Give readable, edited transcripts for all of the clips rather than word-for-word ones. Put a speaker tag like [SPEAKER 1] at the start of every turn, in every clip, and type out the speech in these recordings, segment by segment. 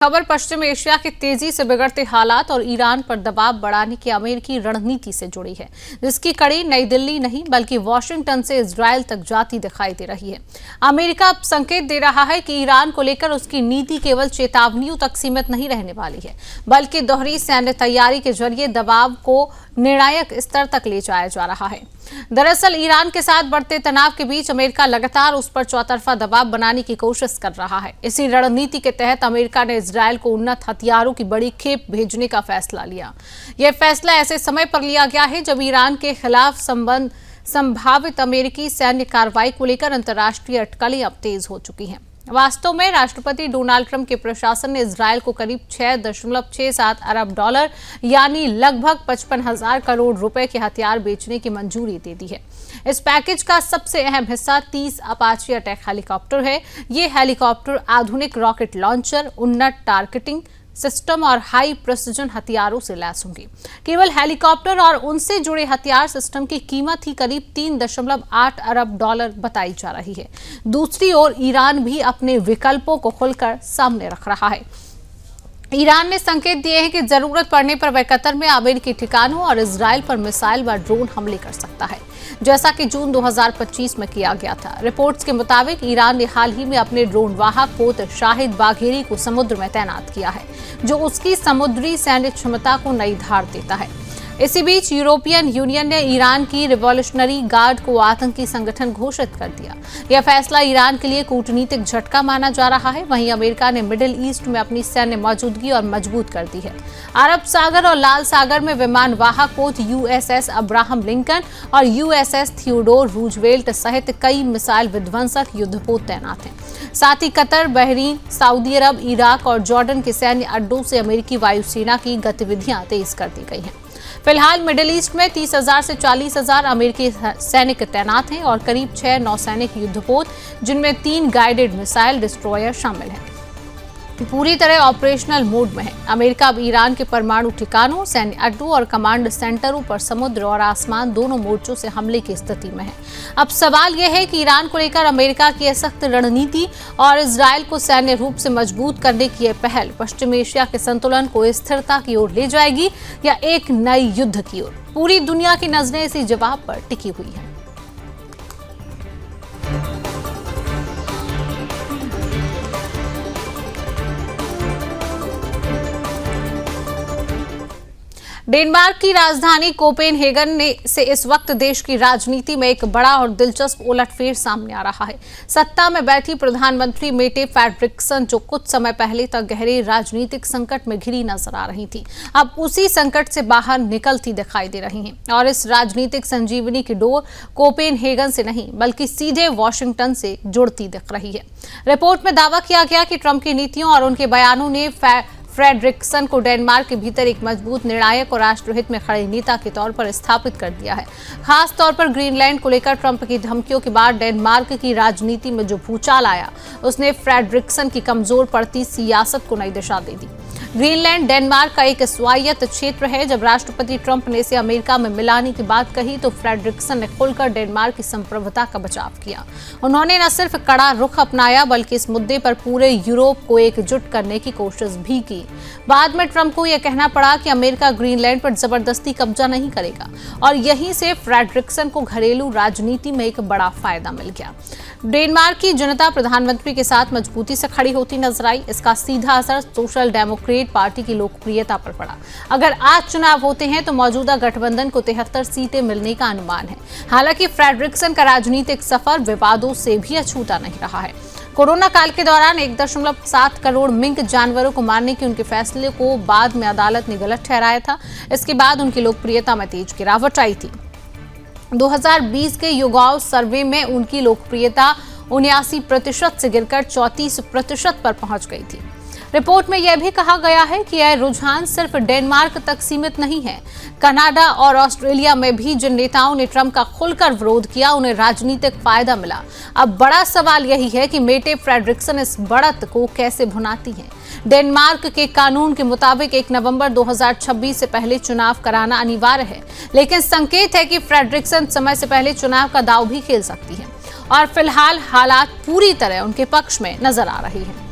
[SPEAKER 1] खबर पश्चिम एशिया के तेजी से बिगड़ते हालात और ईरान पर दबाव बढ़ाने की अमेरिकी रणनीति से जुड़ी है, जिसकी कड़ी नई दिल्ली नहीं बल्कि वॉशिंगटन से इजरायल तक जाती दिखाई दे रही है। अमेरिका अब संकेत दे रहा है कि ईरान को लेकर उसकी नीति केवल चेतावनियों तक सीमित नहीं रहने वाली है, बल्कि दोहरी सैन्य तैयारी के जरिए दबाव को निर्णायक स्तर तक ले जाया जा रहा है। दरअसल ईरान के साथ बढ़ते तनाव के बीच अमेरिका लगातार उस पर चौतरफा दबाव बनाने की कोशिश कर रहा है। इसी रणनीति के तहत अमेरिका ने इजरायल को उन्नत हथियारों की बड़ी खेप भेजने का फैसला लिया। यह फैसला ऐसे समय पर लिया गया है जब ईरान के खिलाफ संभावित अमेरिकी सैन्य कार्रवाई को लेकर अंतर्राष्ट्रीय अटकलें अब तेज हो चुकी हैं। वास्तव में राष्ट्रपति डोनाल्ड ट्रंप के प्रशासन ने इजरायल को करीब 6.67 अरब डॉलर यानी लगभग 55,000 करोड़ रुपए के हथियार बेचने की मंजूरी दे दी है। इस पैकेज का सबसे अहम हिस्सा 30 अपाचे अटैक हेलीकॉप्टर है। ये हेलीकॉप्टर आधुनिक रॉकेट लॉन्चर, उन्नत टारगेटिंग सिस्टम और हाई प्रिसिजन हथियारों से लैस होंगे। केवल हेलीकॉप्टर और उनसे जुड़े हथियार सिस्टम की कीमत ही करीब 3.8 अरब डॉलर बताई जा रही है। दूसरी ओर ईरान भी अपने विकल्पों को खुलकर सामने रख रहा है। ईरान ने संकेत दिए हैं कि जरूरत पड़ने पर वह कतर में अमेरिकी ठिकानों और इजरायल पर मिसाइल व ड्रोन हमले कर सकता है, जैसा कि जून 2025 में किया गया था। रिपोर्ट्स के मुताबिक ईरान ने हाल ही में अपने ड्रोन वाहक पोत शाहिद बाघेरी को समुद्र में तैनात किया है, जो उसकी समुद्री सैन्य क्षमता को नई धार देता है। इसी बीच यूरोपियन यूनियन ने ईरान की रिवॉल्यूशनरी गार्ड को आतंकी संगठन घोषित कर दिया। यह फैसला ईरान के लिए कूटनीतिक झटका माना जा रहा है। वहीं अमेरिका ने मिडिल ईस्ट में अपनी सैन्य मौजूदगी और मजबूत कर दी है। अरब सागर और लाल सागर में विमान वाहक पोत USS अब्राहम लिंकन और USS थियोडोर रूजवेल्ट सहित कई मिसाइल विध्वंसक युद्धपोत तैनात हैं। साथ ही कतर, बहरीन, सऊदी अरब, इराक और जॉर्डन के सैन्य अड्डों से अमेरिकी वायुसेना की गतिविधियां तेज कर दी गई हैं। फिलहाल मिडिल ईस्ट में 30,000 से 40,000 अमेरिकी सैनिक तैनात हैं और करीब 6 नौसैनिक युद्धपोत, जिनमें 3 गाइडेड मिसाइल डिस्ट्रॉयर शामिल हैं, पूरी तरह ऑपरेशनल मोड में है। अमेरिका अब ईरान के परमाणु ठिकानों, सैन्य अड्डों और कमांड सेंटरों पर समुद्र और आसमान दोनों मोर्चों से हमले की स्थिति में है। अब सवाल यह है कि ईरान को लेकर अमेरिका की सख्त रणनीति और इजरायल को सैन्य रूप से मजबूत करने की यह पहल पश्चिम एशिया के संतुलन को स्थिरता की ओर ले जाएगी या एक नए युद्ध की ओर। पूरी दुनिया की नजरें इसी जवाब पर टिकी हुई है। डेनमार्क की राजधानी कोपेनहेगन से इस वक्त देश की राजनीति में एक बड़ा और दिलचस्प उलटफेर सामने आ रहा है। सत्ता में बैठी प्रधानमंत्री मेटे फ्रेडरिक्सन, जो कुछ समय पहले तक गहरे राजनीतिक संकट में घिरी नजर आ रही थी, अब उसी संकट से बाहर निकलती दिखाई दे रही हैं और इस राजनीतिक संजीवनी की डोर कोपेनहेगन से नहीं बल्कि सीधे वॉशिंगटन से जुड़ती दिख रही है। रिपोर्ट में दावा किया गया कि ट्रंप की नीतियों और उनके बयानों ने फ्रेडरिक्सन को डेनमार्क के भीतर एक मजबूत, निर्णायक और राष्ट्रहित में खड़े नेता के तौर पर स्थापित कर दिया है। खास तौर पर ग्रीनलैंड को लेकर ट्रंप की धमकियों के बाद डेनमार्क की राजनीति में जो भूचाल आया, उसने फ्रेडरिक्सन की कमजोर पड़ती सियासत को नई दिशा दे दी। ग्रीनलैंड डेनमार्क का एक स्वायत्त क्षेत्र है। जब राष्ट्रपति ट्रंप ने इसे अमेरिका में मिलाने की बात कही तो फ्रेडरिक्सन ने खुलकर डेनमार्क की संप्रभुता का बचाव किया। उन्होंने न सिर्फ कड़ा रुख अपनाया बल्कि इस मुद्दे पर पूरे यूरोप को एकजुट करने की कोशिश भी की। बाद में ट्रंप को यह कहना पड़ा कि अमेरिका ग्रीनलैंड पर जबरदस्ती कब्जा नहीं करेगा और यहीं से फ्रेडरिक्सन को घरेलू राजनीति में एक बड़ा फायदा मिल गया। डेनमार्क की जनता प्रधानमंत्री के साथ मजबूती से खड़ी होती नजर आई। इसका सीधा असर सोशल डेमोक्रेट पार्टी की लोकप्रियता पर पड़ा। अगर आज चुनाव होते हैं तो मौजूदा गठबंधन को 73 सीटें मिलने का अनुमान है। हालांकि फ्रेडरिक्सन का राजनीतिक सफर विवादों से भी अछूता नहीं रहा है। कोरोना काल के दौरान 1.7 करोड़ मिंक जानवरों को मारने के उनके फैसले को बाद में अदालत ने गलत ठहराया था। इसके बाद उनकी लोकप्रियता में तेज गिरावट आई थी। 2020 के युगाव सर्वे में उनकी लोकप्रियता 79% से गिरकर 34% पर पहुंच गई थी। रिपोर्ट में यह भी कहा गया है कि यह रुझान सिर्फ डेनमार्क तक सीमित नहीं है। कनाडा और ऑस्ट्रेलिया में भी जिन नेताओं ने ट्रंप का खुलकर विरोध किया, उन्हें राजनीतिक फायदा मिला। अब बड़ा सवाल यही है कि मेटे फ्रेडरिक्सन इस बढ़त को कैसे भुनाती हैं। डेनमार्क के कानून के मुताबिक 1 नवंबर 2026 से पहले चुनाव कराना अनिवार्य है, लेकिन संकेत है कि फ्रेडरिक्सन समय से पहले चुनाव का दांव भी खेल सकती है और फिलहाल हालात पूरी तरह उनके पक्ष में नजर आ रही हैं।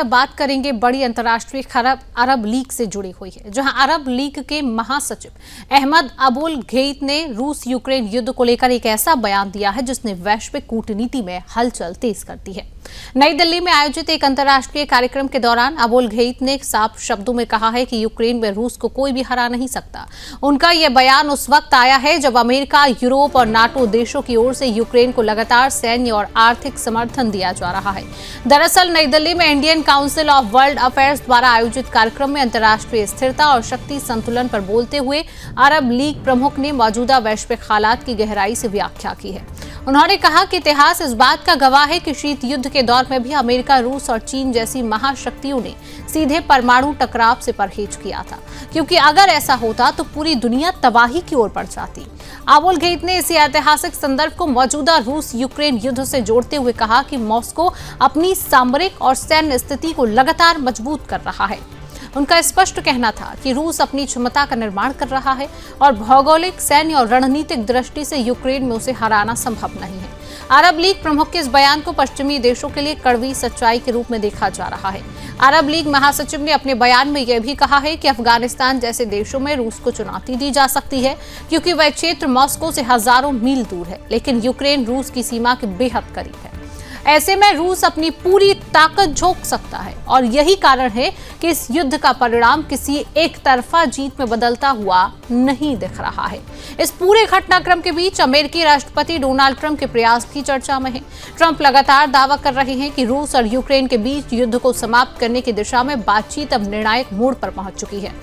[SPEAKER 1] बात करेंगे बड़ी अंतर्राष्ट्रीय खबर अरब लीग से जुड़ी हुई है, जहां अरब लीग के महासचिव अहमद अबुल घेइत ने रूस यूक्रेन युद्ध को लेकर एक ऐसा बयान दिया है जिसने वैश्विक कूटनीति में हलचल तेज कर दी है। नई दिल्ली में आयोजित एक अंतर्राष्ट्रीय कार्यक्रम के दौरान अबुल घेइत ने साफ शब्दों में कहा है कि यूक्रेन में रूस को कोई भी हरा नहीं सकता। उनका यह बयान उस वक्त आया है जब अमेरिका, यूरोप और नाटो देशों की ओर से यूक्रेन को लगातार सैन्य और आर्थिक समर्थन दिया जा रहा है। दरअसल नई दिल्ली में Indian council of world affairs द्वारा आयोजित कार्यक्रम में अंतर्राष्ट्रीय स्थिरता और शक्ति संतुलन पर बोलते हुए अरब लीग प्रमुख ने मौजूदा वैश्विक हालात की गहराई से व्याख्या की है। उन्होंने कहा कि इतिहास इस बात का गवाह है कि शीत युद्ध के दौर में भी अमेरिका, रूस और चीन जैसी महाशक्तियों ने सीधे परमाणु टकराव से परहेज किया था, क्योंकि अगर ऐसा होता तो पूरी दुनिया तबाही की ओर बढ़ जाती। अबुल घेइत ने इसी ऐतिहासिक संदर्भ को मौजूदा रूस यूक्रेन युद्ध से जोड़ते हुए कहा कि मॉस्को अपनी सामरिक और सैन्य स्थिति को लगातार मजबूत कर रहा है। उनका स्पष्ट कहना था कि रूस अपनी क्षमता का निर्माण कर रहा है और भौगोलिक, सैन्य और रणनीतिक दृष्टि से यूक्रेन में उसे हराना संभव नहीं है। अरब लीग प्रमुख के इस बयान को पश्चिमी देशों के लिए कड़वी सच्चाई के रूप में देखा जा रहा है। अरब लीग महासचिव ने अपने बयान में यह भी कहा है कि अफगानिस्तान जैसे देशों में रूस को चुनौती दी जा सकती है, क्योंकि वह क्षेत्र मॉस्को से हजारों मील दूर है, लेकिन यूक्रेन रूस की सीमा के बेहद करीब है। ऐसे में रूस अपनी पूरी ताकत झोंक सकता है और यही कारण है कि इस युद्ध का परिणाम किसी एक तरफा जीत में बदलता हुआ नहीं दिख रहा है। इस पूरे घटनाक्रम के बीच अमेरिकी राष्ट्रपति डोनाल्ड ट्रंप के प्रयास भी चर्चा में है। ट्रंप लगातार दावा कर रहे हैं कि रूस और यूक्रेन के बीच युद्ध को समाप्त करने की दिशा में बातचीत अब निर्णायक मोड़ पर पहुंच चुकी है।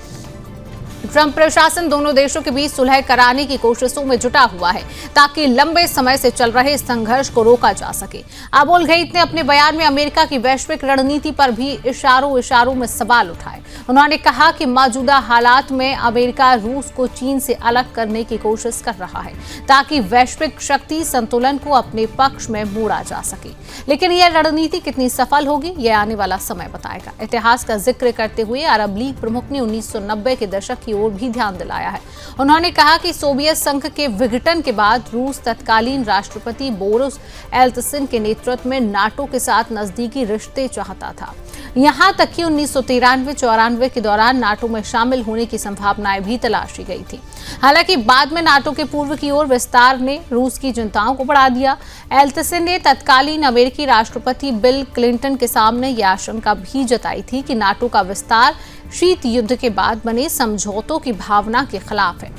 [SPEAKER 1] ट्रंप प्रशासन दोनों देशों के बीच सुलह कराने की कोशिशों में जुटा हुआ है ताकि लंबे समय से चल रहे संघर्ष को रोका जा सके। अबुल घेइत ने अपने बयान में अमेरिका की वैश्विक रणनीति पर भी इशारों में सवाल उठाए। उन्होंने कहा कि मौजूदा हालात में अमेरिका रूस को चीन से अलग करने की कोशिश कर रहा है ताकि वैश्विक शक्ति संतुलन को अपने पक्ष में मोड़ा जा सके, लेकिन यह रणनीति कितनी सफल होगी यह आने वाला समय बताएगा। इतिहास का जिक्र करते हुए अरब लीग प्रमुख ने 1990 के दशक की ओर भी ध्यान दिलाया है। उन्होंने कहा कि सोवियत संघ के विघटन के बाद रूस तत्कालीन राष्ट्रपति बोरिस एल्त्सिन के नेतृत्व में नाटो के साथ नजदीकी रिश्ते चाहता था। यहां तक कि 1993-94 के दौरान नाटो में शामिल होने की संभावनाएं भी तलाशी गई थी। हालांकि बाद में नाटो के पूर्व की ओर विस्तार ने रूस की चिंताओं को बढ़ा दिया। एल्त्सिन ने तत्कालीन अमेरिकी राष्ट्रपति बिल क्लिंटन के सामने यह आशंका भी जताई थी कि नाटो का विस्तार शीत युद्ध के बाद बने समझौतों की भावना के खिलाफ है।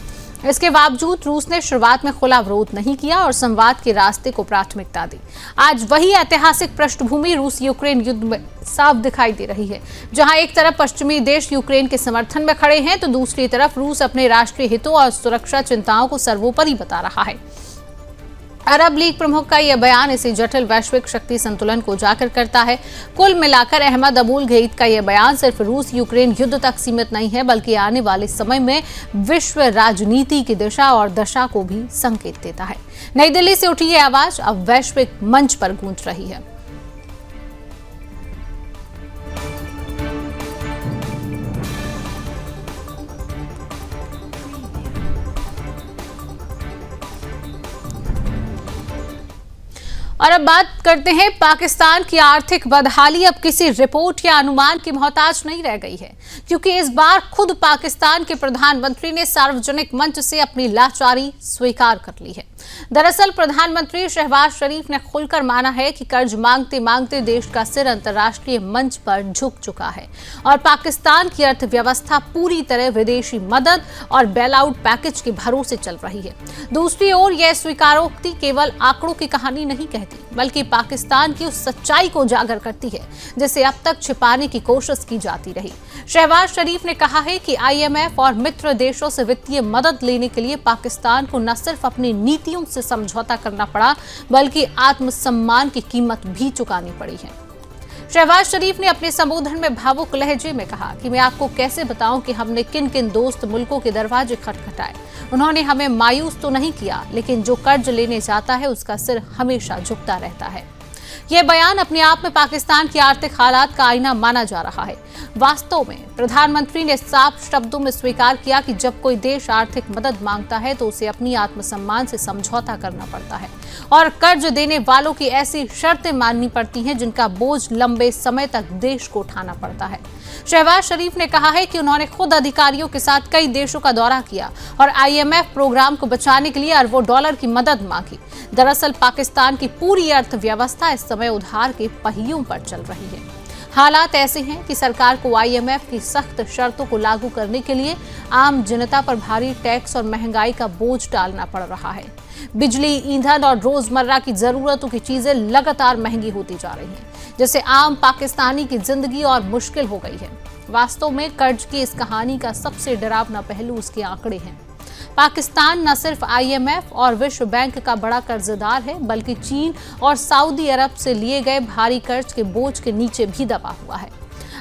[SPEAKER 1] इसके बावजूद रूस ने शुरुआत में खुला विरोध नहीं किया और संवाद के रास्ते को प्राथमिकता दी। आज वही ऐतिहासिक पृष्ठभूमि रूस यूक्रेन युद्ध में साफ दिखाई दे रही है, जहां एक तरफ पश्चिमी देश यूक्रेन के समर्थन में खड़े हैं तो दूसरी तरफ रूस अपने राष्ट्रीय हितों और सुरक्षा चिंताओं को सर्वोपरि बता रहा है। अरब लीग प्रमुख का यह बयान इसी जटिल वैश्विक शक्ति संतुलन को उजागर करता है। कुल मिलाकर अहमद अबुल घेइत का यह बयान सिर्फ रूस यूक्रेन युद्ध तक सीमित नहीं है, बल्कि आने वाले समय में विश्व राजनीति की दिशा और दशा को भी संकेत देता है। नई दिल्ली से उठी यह आवाज अब वैश्विक मंच पर गूंज रही है। और अब बात करते हैं पाकिस्तान की आर्थिक बदहाली अब किसी रिपोर्ट या अनुमान की मोहताज नहीं रह गई है, क्योंकि इस बार खुद पाकिस्तान के प्रधानमंत्री ने सार्वजनिक मंच से अपनी लाचारी स्वीकार कर ली है। दरअसल प्रधानमंत्री शहबाज शरीफ ने खुलकर माना है कि कर्ज मांगते मांगते देश का सिर अंतर्राष्ट्रीय मंच पर झुक चुका है और पाकिस्तान की अर्थव्यवस्था पूरी तरह विदेशी मदद और बेल आउट पैकेज के भरोसे चल रही है। दूसरी ओर यह स्वीकारोक्ति केवल आंकड़ों की कहानी नहीं कहती, बल्कि पाकिस्तान की उस सच्चाई को उजागर करती है जिसे अब तक छिपाने की कोशिश की जाती रही। शहबाज शरीफ ने कहा है कि IMF और मित्र देशों से वित्तीय मदद लेने के लिए पाकिस्तान को न सिर्फ अपनी नीतियों से समझौता करना पड़ा, बल्कि आत्मसम्मान की कीमत भी चुकानी पड़ी है। शहबाज शरीफ ने अपने संबोधन में भावुक लहजे में कहा कि मैं आपको कैसे बताऊं कि हमने किन किन दोस्त मुल्कों के दरवाजे खटखटाए। उन्होंने हमें मायूस तो नहीं किया, लेकिन जो कर्ज लेने जाता है उसका सिर हमेशा झुकता रहता है। यह बयान अपने आप में पाकिस्तान की आर्थिक हालात का आईना माना जा रहा है। वास्तव में प्रधानमंत्री ने साफ शब्दों में स्वीकार किया कि जब कोई देश आर्थिक मदद मांगता है तो उसे अपनी आत्मसम्मान से समझौता करना पड़ता है और कर्ज देने वालों की ऐसी शर्तें माननी पड़ती हैं जिनका बोझ लंबे समय तक देश को उठाना पड़ता है। शहबाज शरीफ ने कहा है कि उन्होंने खुद अधिकारियों के साथ कई देशों का दौरा किया और IMF प्रोग्राम को बचाने के लिए अरबों डॉलर की मदद मांगी। दरअसल पाकिस्तान की पूरी अर्थव्यवस्था इस समय उधार के पहियों पर चल रही है। हालात ऐसे हैं कि सरकार को IMF की सख्त शर्तों को लागू करने के लिए आम जनता पर भारी टैक्स और महंगाई का बोझ डालना पड़ रहा है। बिजली, ईंधन और रोजमर्रा की जरूरतों की चीजें लगातार महंगी होती जा रही हैं, जिससे आम पाकिस्तानी की जिंदगी और मुश्किल हो गई है। वास्तव में कर्ज की इस कहानी का सबसे डरावना पहलू उसके आंकड़े हैं। पाकिस्तान न सिर्फ IMF और विश्व बैंक का बड़ा कर्जदार है, बल्कि चीन और सऊदी अरब से लिए गए भारी कर्ज के बोझ के नीचे भी दबा हुआ है।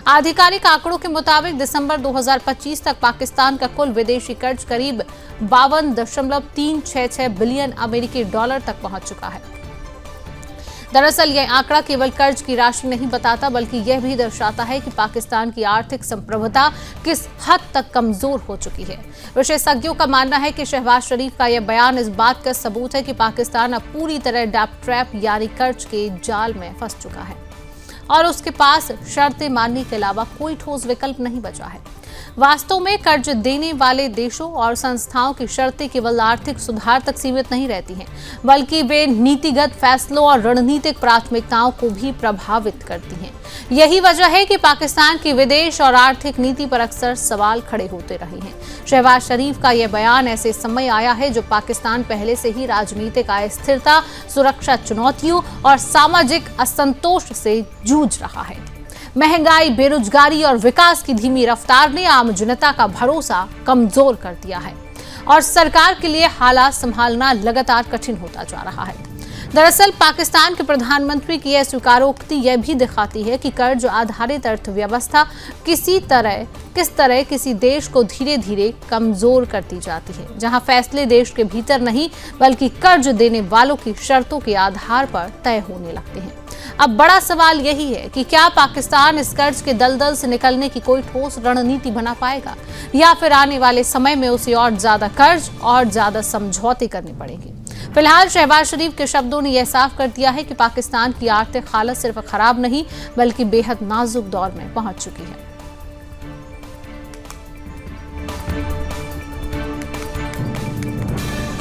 [SPEAKER 1] आधिकारिक आंकड़ों के मुताबिक दिसंबर 2025 तक पाकिस्तान का कुल विदेशी कर्ज करीब 52.366 बिलियन अमेरिकी डॉलर तक पहुंच चुका है। दरअसल यह आंकड़ा केवल कर्ज की राशि नहीं बताता, बल्कि यह भी दर्शाता है कि पाकिस्तान की आर्थिक संप्रभुता किस हद तक कमजोर हो चुकी है। विशेषज्ञों का मानना है कि शहबाज शरीफ का यह बयान इस बात का सबूत है कि पाकिस्तान अब पूरी तरह डेब्ट ट्रैप यानी कर्ज के जाल में फंस चुका है और उसके पास शर्तें मानने के अलावा कोई ठोस विकल्प नहीं बचा है। वास्तव में कर्ज देने वाले देशों और संस्थाओं की शर्तें केवल आर्थिक सुधार तक सीमित नहीं रहती हैं, बल्कि वे नीतिगत फैसलों और रणनीतिक प्राथमिकताओं को भी प्रभावित करती हैं। यही वजह है कि पाकिस्तान की विदेश और आर्थिक नीति पर अक्सर सवाल खड़े होते रहे हैं। शहबाज शरीफ का यह बयान ऐसे समय आया है जब पाकिस्तान पहले से ही राजनीतिक अस्थिरता, सुरक्षा चुनौतियों और सामाजिक असंतोष से जूझ रहा है। महंगाई, बेरोजगारी और विकास की धीमी रफ्तार ने आम जनता का भरोसा कमजोर कर दिया है और सरकार के लिए हालात संभालना लगातार कठिन होता जा रहा है। दरअसल पाकिस्तान के प्रधानमंत्री की यह स्वीकारोक्ति यह भी दिखाती है कि कर्ज आधारित अर्थव्यवस्था किस तरह किसी देश को धीरे धीरे कमजोर करती जाती है, जहां फैसले देश के भीतर नहीं बल्कि कर्ज देने वालों की शर्तों के आधार पर तय होने लगते हैं। अब बड़ा सवाल यही है कि क्या पाकिस्तान इस कर्ज के दलदल से निकलने की कोई ठोस रणनीति बना पाएगा या फिर आने वाले समय में उसे और ज्यादा कर्ज और ज्यादा समझौते करने पड़ेंगे। फिलहाल शहबाज शरीफ के शब्दों ने यह साफ कर दिया है कि पाकिस्तान की आर्थिक हालत सिर्फ खराब नहीं बल्कि बेहद नाजुक दौर में पहुंच चुकी है।